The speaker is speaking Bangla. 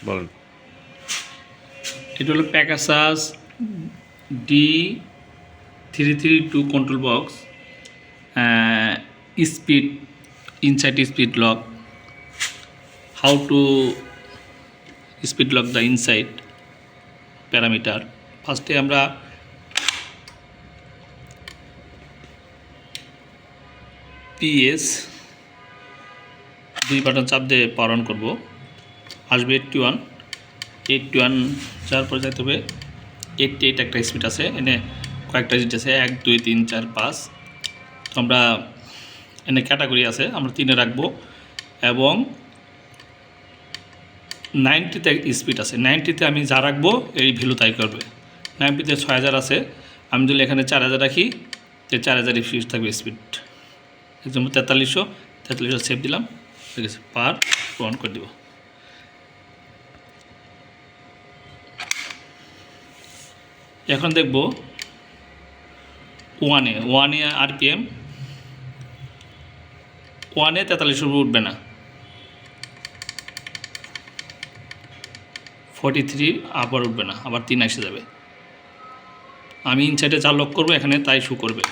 বলেন। এটা হলো প্যাকাসাস D332 control box, speed inside speed lock, how to speed lock the inside parameter. ফার্স্টে আমরা PS 2 বাটন চাপ দিয়ে পাওয়ার অন করবো। আসবে 81 যাওয়ার পরে যাইতে হবে 88 একটা স্পিড আছে, এনে কয়েকটা জিনিস আছে 1 2 3 4 5। তো আমরা এনে ক্যাটাগরি আছে, আমরা 3-এ রাখবো। এবং 90-তে স্পিড আছে, 90-তে আমি যা রাখবো এই ভ্যালু তাই করবে। 90-তে 6000 আছে, আমি যদি এখানে 4000 রাখি তো 4000 ফিক্স থাকবে স্পিড। এর জন্য 4300 সেভ দিলাম, ঠিক আছে। পার অন করে দেব। এখন দেখব 1-এ RPM 1-এ 4300 উঠবে না, 43 আবার উঠবে না, আবার 3 এসে যাবে। আমি ইনসাইডে যা লক করবো এখানে তাই শো করবে।